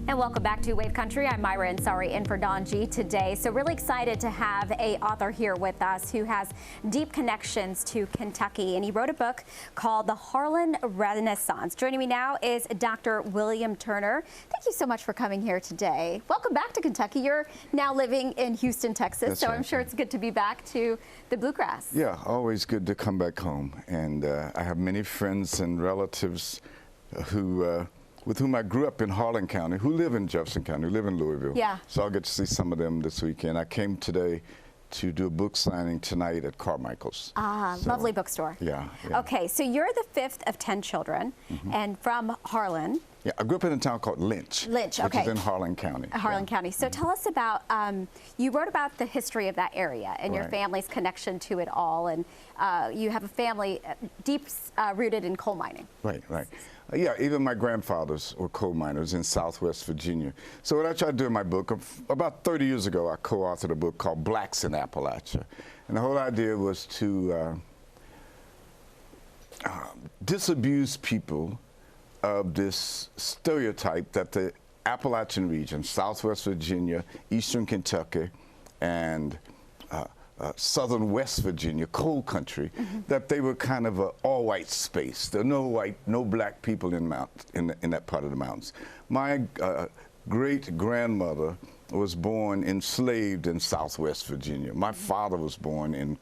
And welcome back to Wave Country. I'm Myra Ansari in for Don G today. So really excited to have a author here with us who has deep connections to Kentucky. And he wrote a book called The Harlan Renaissance. Joining me now is Dr. William Turner. Thank you so much for coming here today. Welcome back to Kentucky. You're now living in Houston, Texas. That's so right. I'm sure it's good to be back to the bluegrass. Yeah, always good to come back home. And I have many friends and relatives with whom I grew up in Harlan County, who live in Jefferson County, who live in Louisville. Yeah. So I'll get to see some of them this weekend. I came today to do a book signing tonight at Carmichael's. Lovely bookstore. Yeah. Okay, so you're the fifth of 10 children, and from Harlan. Yeah, I grew up in a town called Lynch. Lynch, okay. Which is in Harlan County. Harlan County. So tell us about, you wrote about the history of that area and your Right. family's connection to it all, and you have a family deep rooted in coal mining. Right. Yeah, even my grandfathers were coal miners in Southwest Virginia. So what I tried to do in my book, about 30 years ago, I co-authored a book called Blacks in Appalachia. And the whole idea was to disabuse people of this stereotype that the Appalachian region, Southwest Virginia, Eastern Kentucky, and southern West Virginia, coal country, that they were kind of an all-white space. There are no black people in that part of the mountains. My great-grandmother was born enslaved in Southwest Virginia. My father was born in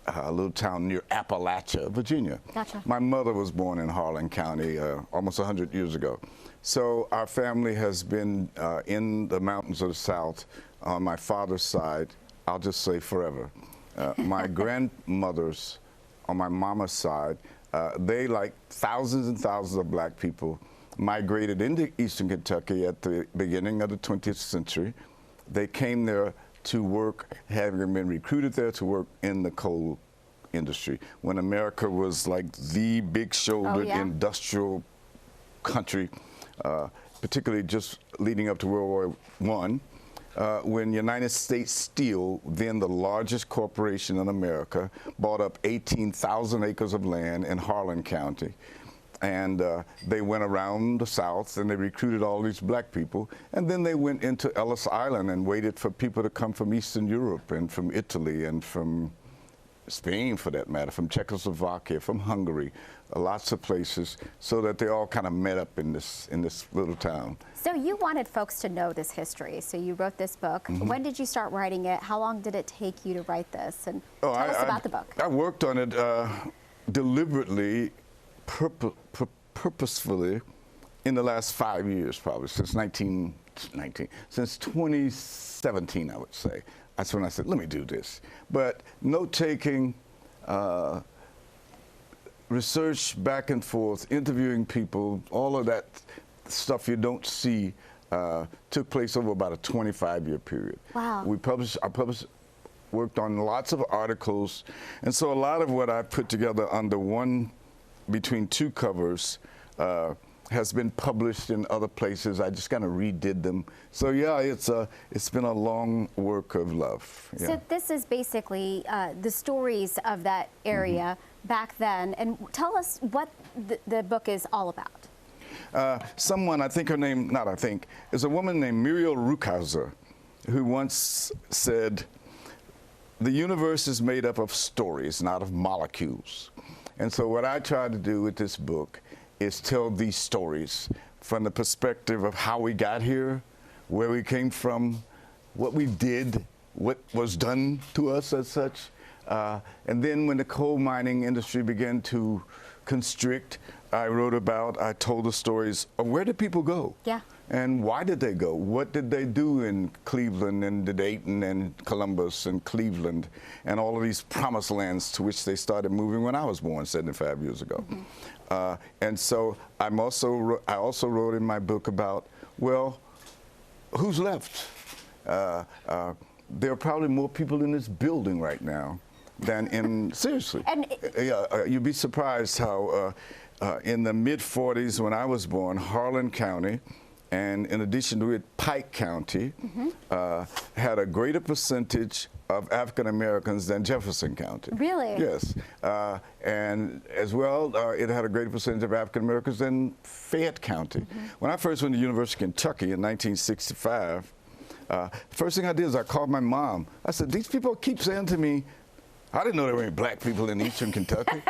a little town near Appalachia, Virginia. Gotcha. My mother was born in Harlan County almost 100 years ago. So our family has been in the mountains of the South on my father's side, I'll just say forever. My grandmothers on my mama's side, they, like thousands and thousands of black people, migrated into Eastern Kentucky at the beginning of the 20th century. They came there to work, having been recruited there to work in the coal industry when America was like the big-shouldered industrial country, particularly just leading up to World War I. When United States Steel, then the largest corporation in America, bought up 18,000 acres of land in Harlan County. And they went around the South and they recruited all these black people. And then they went into Ellis Island and waited for people to come from Eastern Europe and from Italy and from Spain, for that matter, from Czechoslovakia, from Hungary, lots of places, so that they all kind of met up in this little town. So you wanted folks to know this history, so you wrote this book. When did you start writing it? How long did it take you to write this? And tell us about the book. I worked on it deliberately, purposefully, in the last 5 years, probably, since 2017, I would say. That's when I said, let me do this. But note-taking, research back and forth, interviewing people, all of that stuff you don't see took place over about a 25-year period. Wow. I worked on lots of articles, and so a lot of what I put together under between two covers has been published in other places. I just kind of redid them. So yeah, it's been a long work of love. Yeah. So this is basically the stories of that area back then. And tell us what the book is all about. Someone, I think her name, is a woman named Muriel Rukeyser, who once said, the universe is made up of stories, not of molecules. And so what I tried to do with this book is tell these stories from the perspective of how we got here, where we came from, what we did, what was done to us as such. And then when the coal mining industry began to constrict, I told the stories of where did people go? Yeah. And why did they go? What did they do in Cleveland and Dayton and Columbus and Cleveland and all of these promised lands to which they started moving when I was born 75 years ago? And so I also wrote in my book about, well, who's left? There are probably more people in this building right now than in, seriously. And you'd be surprised how in the mid-40s when I was born, Harlan County And in addition to it, Pike County had a greater percentage of African Americans than Jefferson County. Really? Yes. And as well, it had a greater percentage of African Americans than Fayette County. When I first went to the University of Kentucky in 1965, first thing I did is I called my mom. I said, these people keep saying to me, I didn't know there were any black people in Eastern Kentucky.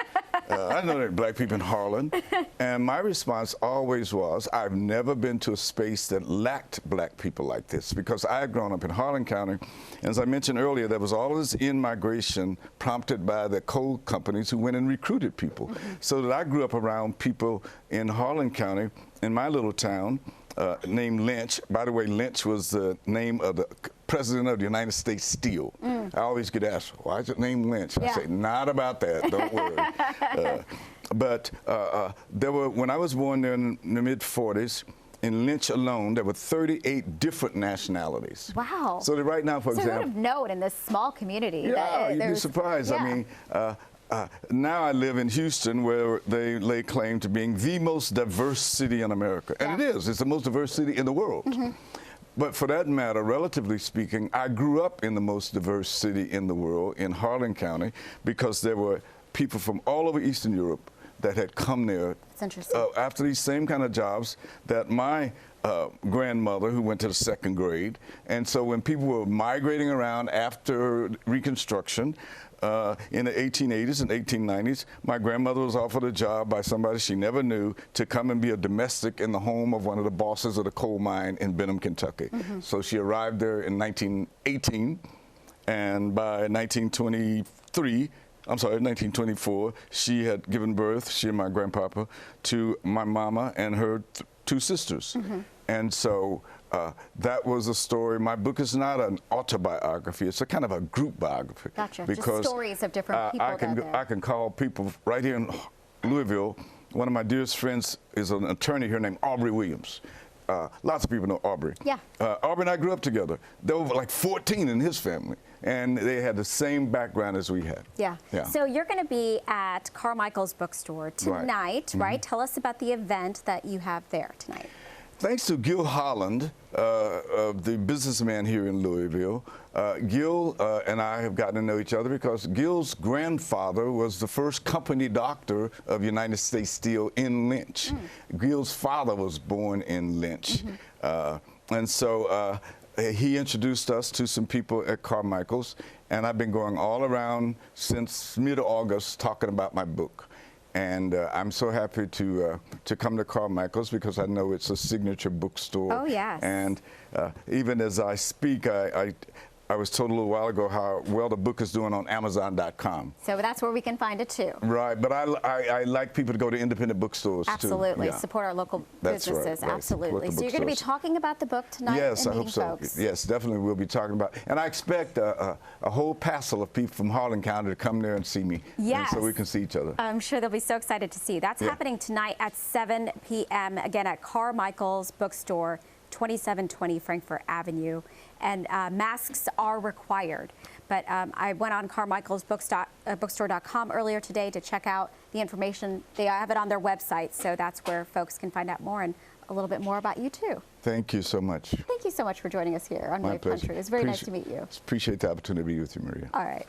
I didn't know there were black people in Harlan. And my response always was, I've never been to a space that lacked black people like this, because I had grown up in Harlan County. And as I mentioned earlier, there was all this in-migration prompted by the coal companies who went and recruited people. So that I grew up around people in Harlan County, in my little town, named Lynch. By the way, Lynch was the name of the President of the United States Steel. I always get asked, why is it named Lynch? I say, not about that, don't worry. But there were, when I was born there in the mid-40s, in Lynch alone, there were 38 different nationalities. Wow. So that right now, for example. So you would have known in this small community. Yeah, you'd be surprised. Yeah. I mean, now I live in Houston, where they lay claim to being the most diverse city in America. And it is. It's the most diverse city in the world. But for that matter, relatively speaking, I grew up in the most diverse city in the world, in Harlan County, because there were people from all over Eastern Europe that had come there. That's interesting. After these same kind of jobs that my grandmother, who went to the 2nd grade. And so when people were migrating around after Reconstruction, in the 1880s and 1890s, my grandmother was offered a job by somebody she never knew to come and be a domestic in the home of one of the bosses of the coal mine in Benham, Kentucky. So she arrived there in 1918, and by 1924, she had given birth, she and my grandpapa, to my mama and her 2 sisters. And so that was a story. My book is not an autobiography. It's a kind of a group biography. Gotcha. Because just stories of different people I can call people right here in Louisville. One of my dearest friends is an attorney here named Aubrey Williams. Lots of people know Aubrey. Yeah. Aubrey and I grew up together. There were like 14 in his family, and they had the same background as we had. Yeah. So you're going to be at Carmichael's bookstore tonight, right? Tell us about the event that you have there tonight. Thanks to Gil Holland, the businessman here in Louisville, Gil and I have gotten to know each other because Gil's grandfather was the first company doctor of United States Steel in Lynch. Gil's father was born in Lynch. And so he introduced us to some people at Carmichael's, and I've been going all around since mid-August talking about my book. And I'm so happy to come to Carmichael's because I know it's a signature bookstore. Oh, yes. And even as I speak, I was told a little while ago how well the book is doing on Amazon.com. So that's where we can find it too. Right, but I like people to go to independent bookstores too. Absolutely, Yeah. support our local That's businesses. right. Absolutely. So you're going to be talking about the book tonight. Yes, and I hope so. Folks. Yes, definitely we'll be talking about. And I expect a whole passel of people from Harlan County to come there and see me. Yes. And so we can see each other. I'm sure they'll be so excited to see you. That's happening tonight at 7 p.m. again at Carmichael's Bookstore, 2720 Frankfort Avenue. And masks are required. But I went on Carmichael's bookstore.com earlier today to check out the information. They have it on their website, so that's where folks can find out more and a little bit more about you too. Thank you so much. Thank you so much for joining us here on My Wave pleasure. Country. It was very nice to meet you. Appreciate the opportunity to be with you, Maria. All right.